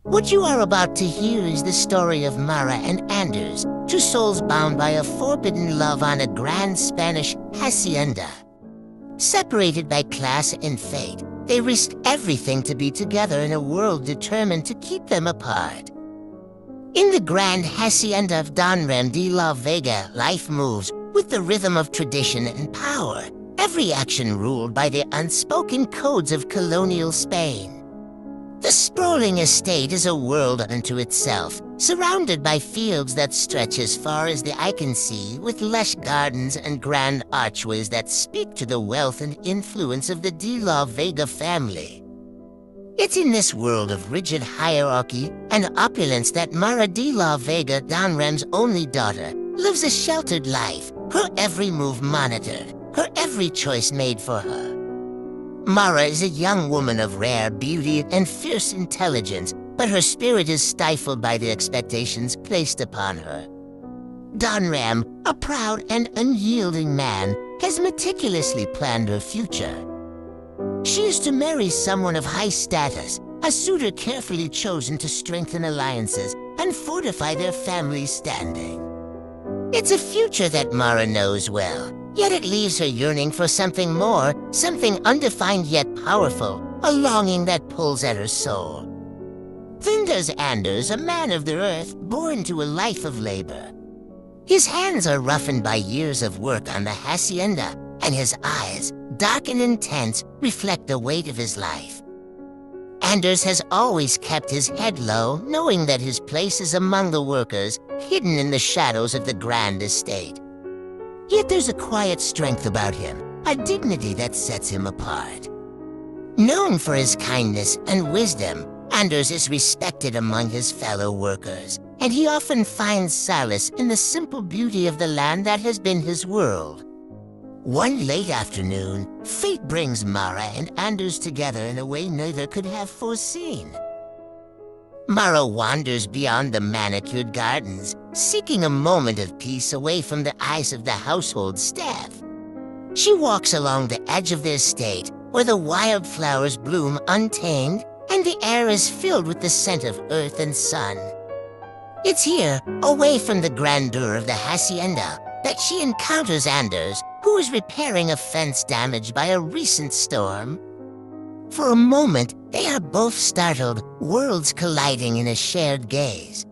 What you are about to hear is the story of María and Andrés, two souls bound by a forbidden love on a grand Spanish hacienda. Separated by class and fate, they risked everything to be together in a world determined to keep them apart. In the grand hacienda of Don Ram de la Vega, life moves with the rhythm of tradition and power, every action ruled by the unspoken codes of colonial Spain. The sprawling estate is a world unto itself, surrounded by fields that stretch as far as the eye can see, with lush gardens and grand archways that speak to the wealth and influence of the de la Vega family. It's in this world of rigid hierarchy and opulence that María de la Vega, Don Ram's only daughter, lives a sheltered life, her every move monitored, her every choice made for her. María is a young woman of rare beauty and fierce intelligence, but her spirit is stifled by the expectations placed upon her. Don Ram, a proud and unyielding man, has meticulously planned her future. She is to marry someone of high status, a suitor carefully chosen to strengthen alliances and fortify their family's standing. It's a future that María knows well, yet it leaves her yearning for something more, something undefined yet powerful, a longing that pulls at her soul. Then there's Andrés, a man of the earth, born to a life of labor. His hands are roughened by years of work on the hacienda, and his eyes, dark and intense, reflect the weight of his life. Andrés has always kept his head low, knowing that his place is among the workers, hidden in the shadows of the grand estate. Yet there's a quiet strength about him, a dignity that sets him apart. Known for his kindness and wisdom, Andrés is respected among his fellow workers, and he often finds solace in the simple beauty of the land that has been his world. One late afternoon, fate brings María and Andrés together in a way neither could have foreseen. María wanders beyond the manicured gardens, seeking a moment of peace away from the eyes of the household staff. She walks along the edge of the estate, where the wildflowers bloom untamed, and the air is filled with the scent of earth and sun. It's here, away from the grandeur of the hacienda, that she encounters Andrés, who is repairing a fence damaged by a recent storm. For a moment, they are both startled, worlds colliding in a shared gaze.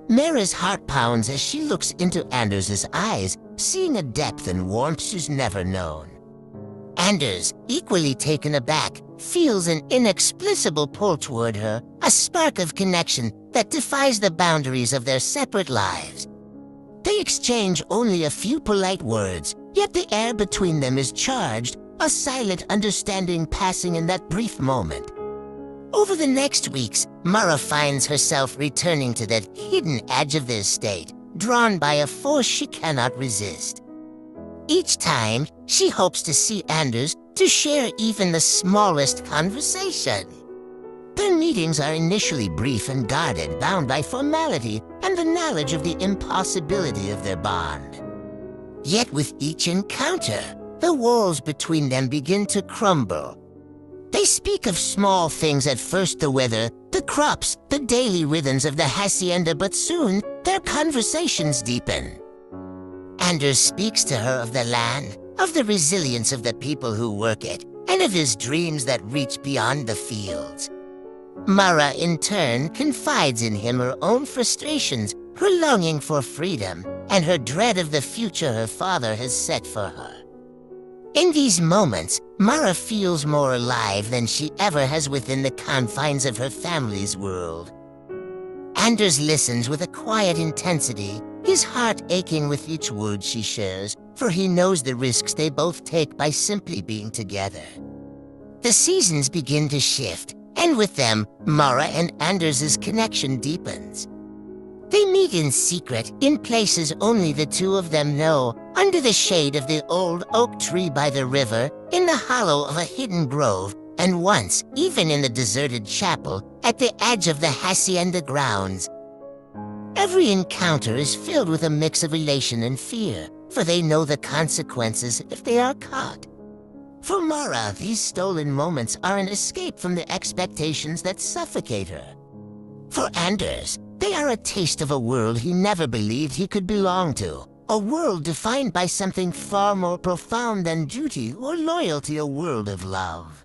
Mary's heart pounds as she looks into Andrés's eyes, seeing a depth and warmth she's never known. Andrés, equally taken aback, feels an inexplicable pull toward her, a spark of connection that defies the boundaries of their separate lives. They exchange only a few polite words, yet the air between them is charged, a silent understanding passing in that brief moment. Over the next weeks, María finds herself returning to that hidden edge of the estate, drawn by a force she cannot resist. Each time, she hopes to see Andrés to share even the smallest conversation. Their meetings are initially brief and guarded, bound by formality and the knowledge of the impossibility of their bond. Yet with each encounter, the walls between them begin to crumble. They speak of small things at first, the weather, the crops, the daily rhythms of the hacienda, but soon their conversations deepen. Andrés speaks to her of the land, of the resilience of the people who work it, and of his dreams that reach beyond the fields. María, in turn, confides in him her own frustrations, her longing for freedom, and her dread of the future her father has set for her. In these moments, María feels more alive than she ever has within the confines of her family's world. Andrés listens with a quiet intensity, his heart aching with each word she shares, for he knows the risks they both take by simply being together. The seasons begin to shift, and with them, María and Andrés's connection deepens. They meet in secret, in places only the two of them know, under the shade of the old oak tree by the river, in the hollow of a hidden grove, and once, even in the deserted chapel, at the edge of the hacienda grounds. Every encounter is filled with a mix of elation and fear, for they know the consequences if they are caught. For María, these stolen moments are an escape from the expectations that suffocate her. For Anders, they are a taste of a world he never believed he could belong to. A world defined by something far more profound than duty or loyalty, a world of love.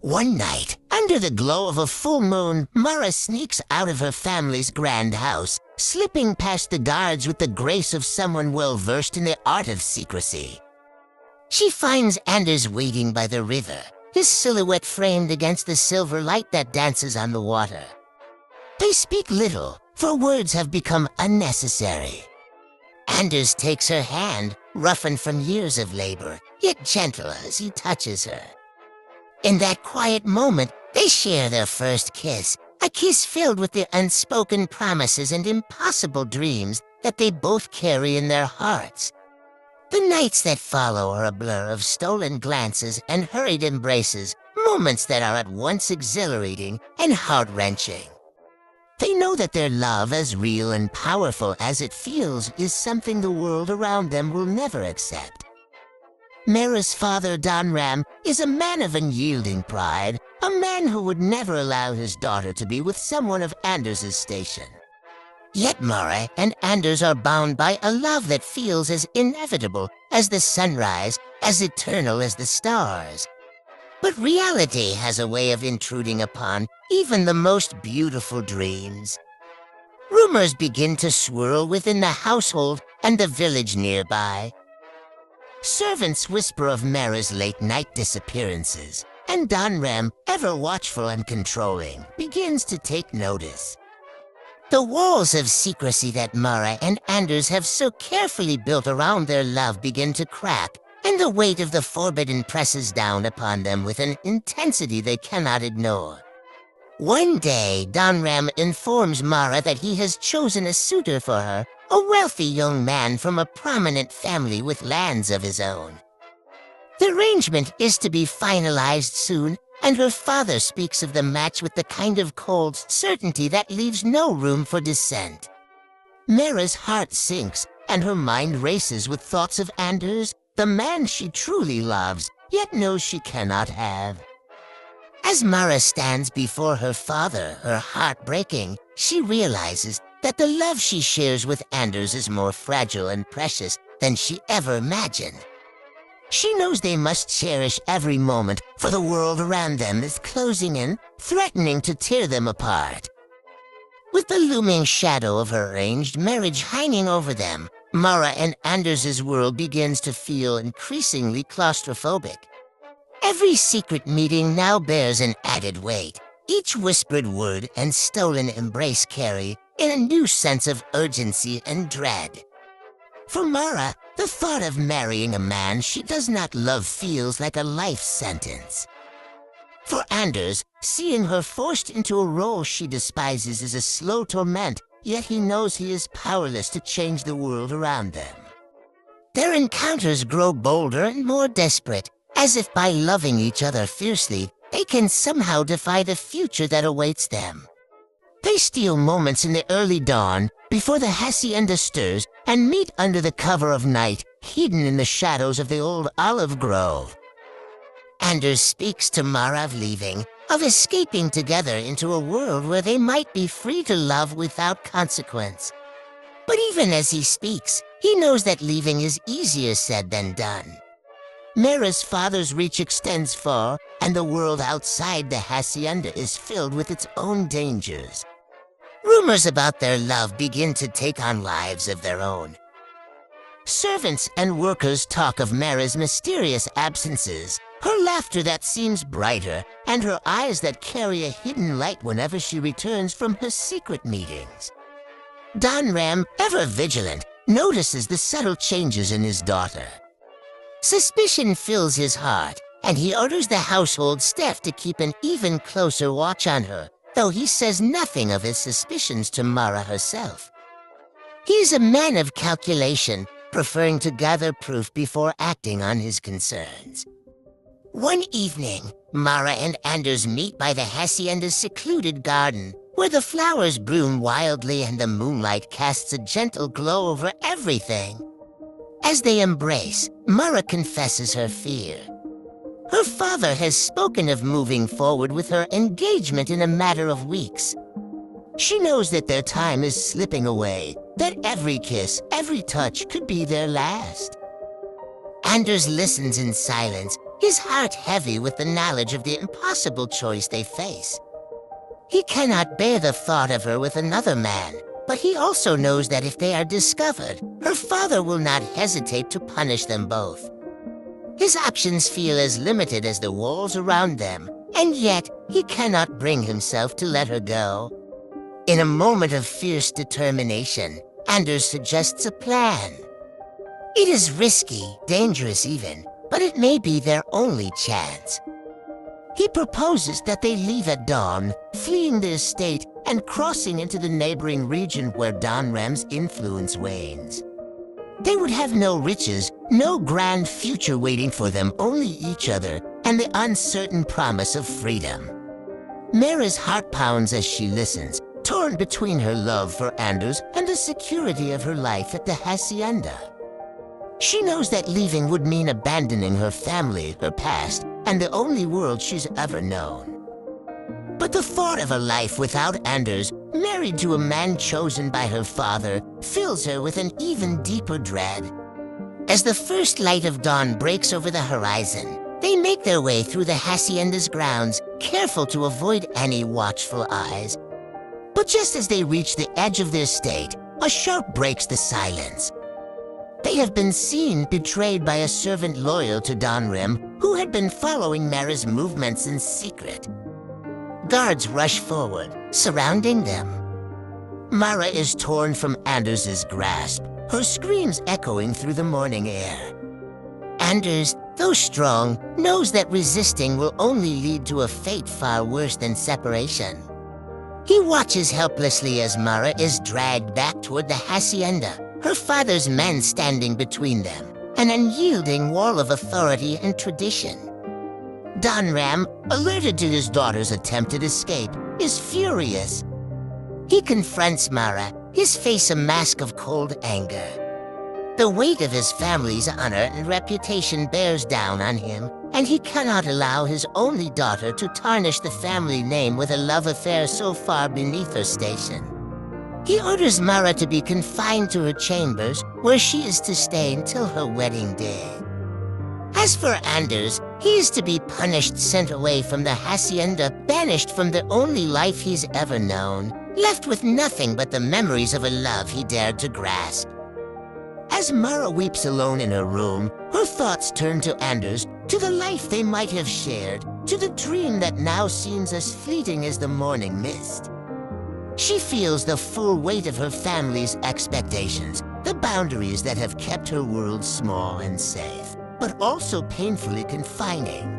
One night, under the glow of a full moon, Mara sneaks out of her family's grand house, slipping past the guards with the grace of someone well-versed in the art of secrecy. She finds Anders waiting by the river, his silhouette framed against the silver light that dances on the water. They speak little, for words have become unnecessary. Anders takes her hand, roughened from years of labor, yet gentle as he touches her. In that quiet moment, they share their first kiss, a kiss filled with the unspoken promises and impossible dreams that they both carry in their hearts. The nights that follow are a blur of stolen glances and hurried embraces, moments that are at once exhilarating and heart-wrenching. They know that their love, as real and powerful as it feels, is something the world around them will never accept. Mara's father, Donram, is a man of unyielding pride, a man who would never allow his daughter to be with someone of Anders' station. Yet Mara and Anders are bound by a love that feels as inevitable as the sunrise, as eternal as the stars. But reality has a way of intruding upon even the most beautiful dreams. Rumors begin to swirl within the household and the village nearby. Servants whisper of Mara's late-night disappearances, and Donram, ever watchful and controlling, begins to take notice. The walls of secrecy that Mara and Anders have so carefully built around their love begin to crack, and the weight of the forbidden presses down upon them with an intensity they cannot ignore. One day, Donram informs Mara that he has chosen a suitor for her, a wealthy young man from a prominent family with lands of his own. The arrangement is to be finalized soon, and her father speaks of the match with the kind of cold certainty that leaves no room for dissent. Mara's heart sinks, and her mind races with thoughts of Anders, the man she truly loves, yet knows she cannot have. As Mara stands before her father, her heart breaking, she realizes that the love she shares with Anders is more fragile and precious than she ever imagined. She knows they must cherish every moment, for the world around them is closing in, threatening to tear them apart. With the looming shadow of her arranged marriage hanging over them, Mara and Anders' world begins to feel increasingly claustrophobic. Every secret meeting now bears an added weight. Each whispered word and stolen embrace carry in a new sense of urgency and dread. For Mara, the thought of marrying a man she does not love feels like a life sentence. For Anders, seeing her forced into a role she despises is a slow torment, yet he knows he is powerless to change the world around them. Their encounters grow bolder and more desperate, as if by loving each other fiercely, they can somehow defy the future that awaits them. They steal moments in the early dawn, before the hacienda stirs, and meet under the cover of night, hidden in the shadows of the old olive grove. Anders speaks to Mara of leaving, of escaping together into a world where they might be free to love without consequence. But even as he speaks, he knows that leaving is easier said than done. Mara's father's reach extends far, and the world outside the hacienda is filled with its own dangers. Rumors about their love begin to take on lives of their own. Servants and workers talk of Mara's mysterious absences, her laughter that seems brighter, and her eyes that carry a hidden light whenever she returns from her secret meetings. Donram, ever vigilant, notices the subtle changes in his daughter. Suspicion fills his heart, and he orders the household staff to keep an even closer watch on her, though he says nothing of his suspicions to Mara herself. He is a man of calculation, preferring to gather proof before acting on his concerns. One evening, Mara and Anders meet by the hacienda's secluded garden, where the flowers bloom wildly and the moonlight casts a gentle glow over everything. As they embrace, Mara confesses her fear. Her father has spoken of moving forward with her engagement in a matter of weeks. She knows that their time is slipping away, that every kiss, every touch could be their last. Anders listens in silence, his heart heavy with the knowledge of the impossible choice they face. He cannot bear the thought of her with another man, but he also knows that if they are discovered, her father will not hesitate to punish them both. His options feel as limited as the walls around them, and yet he cannot bring himself to let her go. In a moment of fierce determination, Anders suggests a plan. It is risky, dangerous even, but it may be their only chance. He proposes that they leave at dawn, fleeing the estate and crossing into the neighboring region where Donram's influence wanes. They would have no riches, no grand future waiting for them, only each other and the uncertain promise of freedom. Mara's heart pounds as she listens, torn between her love for Anders and the security of her life at the hacienda. She knows that leaving would mean abandoning her family, her past, and the only world she's ever known. But the thought of a life without Anders, married to a man chosen by her father, fills her with an even deeper dread. As the first light of dawn breaks over the horizon, they make their way through the hacienda's grounds, careful to avoid any watchful eyes. But just as they reach the edge of their estate, a shout breaks the silence. They have been seen betrayed by a servant loyal to Donram, who had been following Mara's movements in secret. Guards rush forward, surrounding them. Mara is torn from Anders's grasp, her screams echoing through the morning air. Anders, though strong, knows that resisting will only lead to a fate far worse than separation. He watches helplessly as Mara is dragged back toward the hacienda, her father's men standing between them, an unyielding wall of authority and tradition. Donram, alerted to his daughter's attempted escape, is furious. He confronts Mara, his face a mask of cold anger. The weight of his family's honor and reputation bears down on him, and he cannot allow his only daughter to tarnish the family name with a love affair so far beneath her station. He orders Mara to be confined to her chambers, where she is to stay until her wedding day. As for Anders, he is to be punished, sent away from the hacienda, banished from the only life he's ever known, left with nothing but the memories of a love he dared to grasp. As Mara weeps alone in her room, her thoughts turn to Anders, to the life they might have shared, to the dream that now seems as fleeting as the morning mist. She feels the full weight of her family's expectations, the boundaries that have kept her world small and safe, but also painfully confining.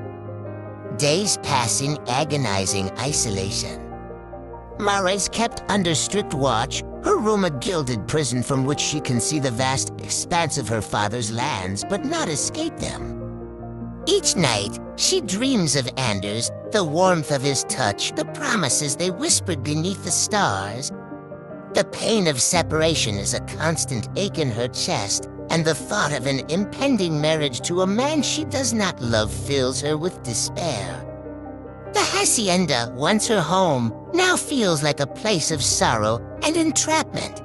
Days pass in agonizing isolation. Mara is kept under strict watch, her room a gilded prison from which she can see the vast expanse of her father's lands, but not escape them. Each night, she dreams of Anders, the warmth of his touch, the promises they whispered beneath the stars. The pain of separation is a constant ache in her chest, and the thought of an impending marriage to a man she does not love fills her with despair. The hacienda, once her home, now feels like a place of sorrow and entrapment.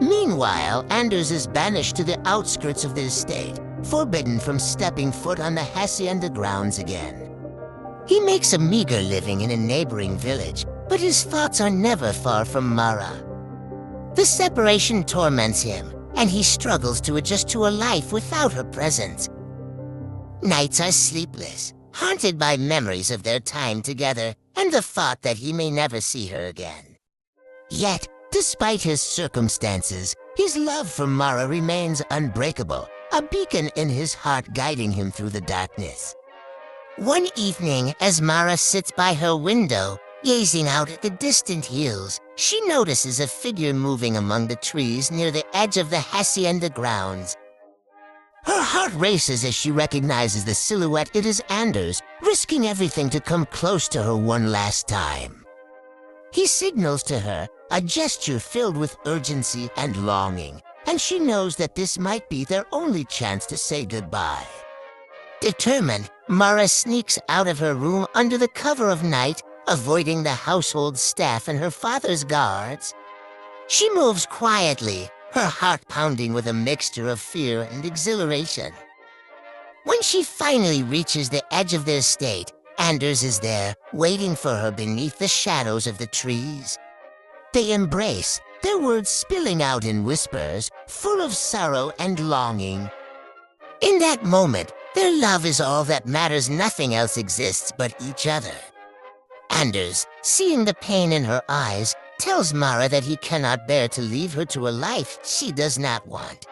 Meanwhile, Anders is banished to the outskirts of the estate, forbidden from stepping foot on the hacienda grounds again. He makes a meager living in a neighboring village, but his thoughts are never far from Mara. The separation torments him, and he struggles to adjust to a life without her presence. Nights are sleepless, haunted by memories of their time together and the thought that he may never see her again. Yet, despite his circumstances, his love for Mara remains unbreakable, a beacon in his heart guiding him through the darkness. One evening, as Mara sits by her window, gazing out at the distant hills, she notices a figure moving among the trees near the edge of the hacienda grounds. Her heart races as she recognizes the silhouette. It is Anders, risking everything to come close to her one last time. He signals to her, a gesture filled with urgency and longing, and she knows that this might be their only chance to say goodbye. Determined, Mara sneaks out of her room under the cover of night, avoiding the household staff and her father's guards. She moves quietly, her heart pounding with a mixture of fear and exhilaration. When she finally reaches the edge of the estate, Anders is there, waiting for her beneath the shadows of the trees. They embrace, their words spilling out in whispers, full of sorrow and longing. In that moment, their love is all that matters. Nothing else exists but each other. Anders, seeing the pain in her eyes, tells Mara that he cannot bear to leave her to a life she does not want.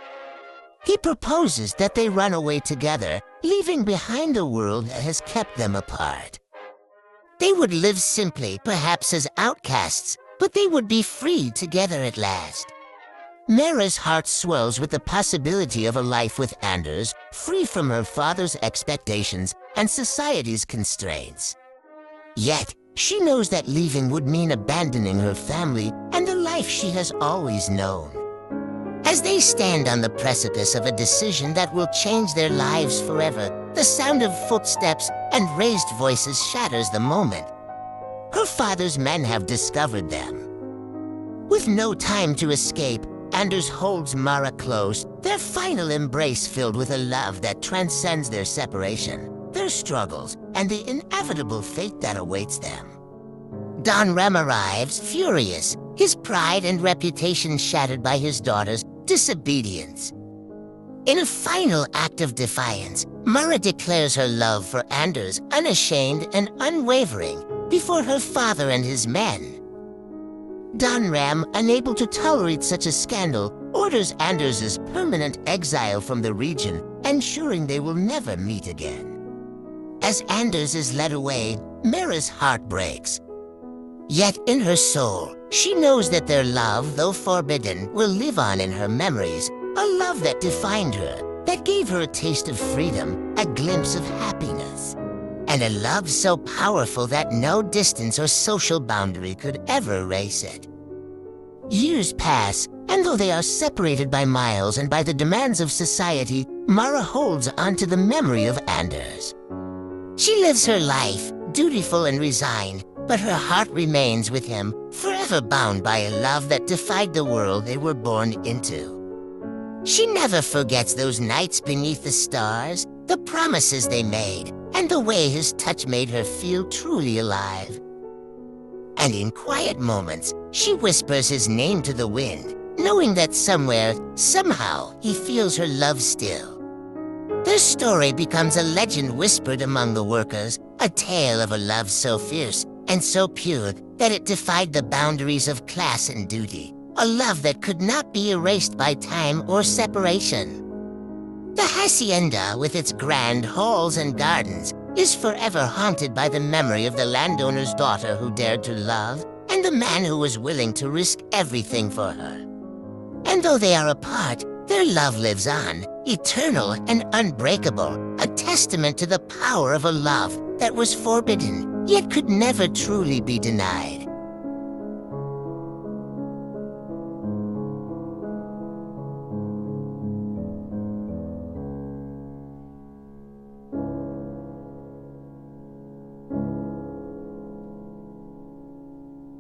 He proposes that they run away together, leaving behind a world that has kept them apart. They would live simply, perhaps as outcasts, but they would be free together at last. Mara's heart swells with the possibility of a life with Anders, free from her father's expectations and society's constraints. Yet, she knows that leaving would mean abandoning her family and the life she has always known. As they stand on the precipice of a decision that will change their lives forever, the sound of footsteps and raised voices shatters the moment. Her father's men have discovered them. With no time to escape, Anders holds Mara close, their final embrace filled with a love that transcends their separation, their struggles, and the inevitable fate that awaits them. Don Rem arrives, furious, his pride and reputation shattered by his daughter's disobedience. In a final act of defiance, Mara declares her love for Anders, unashamed and unwavering, before her father and his men. Don Ram, unable to tolerate such a scandal, orders Anders' permanent exile from the region, ensuring they will never meet again. As Anders is led away, Mara's heart breaks. Yet in her soul, she knows that their love, though forbidden, will live on in her memories, a love that defined her, that gave her a taste of freedom, a glimpse of happiness. And a love so powerful that no distance or social boundary could ever erase it. Years pass, and though they are separated by miles and by the demands of society, Mara holds onto the memory of Anders. She lives her life, dutiful and resigned, but her heart remains with him, forever bound by a love that defied the world they were born into. She never forgets those nights beneath the stars, the promises they made, and the way his touch made her feel truly alive. And in quiet moments, she whispers his name to the wind, knowing that somewhere, somehow, he feels her love still. Their story becomes a legend whispered among the workers, a tale of a love so fierce and so pure that it defied the boundaries of class and duty, a love that could not be erased by time or separation. The hacienda, with its grand halls and gardens, is forever haunted by the memory of the landowner's daughter who dared to love, and the man who was willing to risk everything for her. And though they are apart, their love lives on, eternal and unbreakable, a testament to the power of a love that was forbidden, yet could never truly be denied.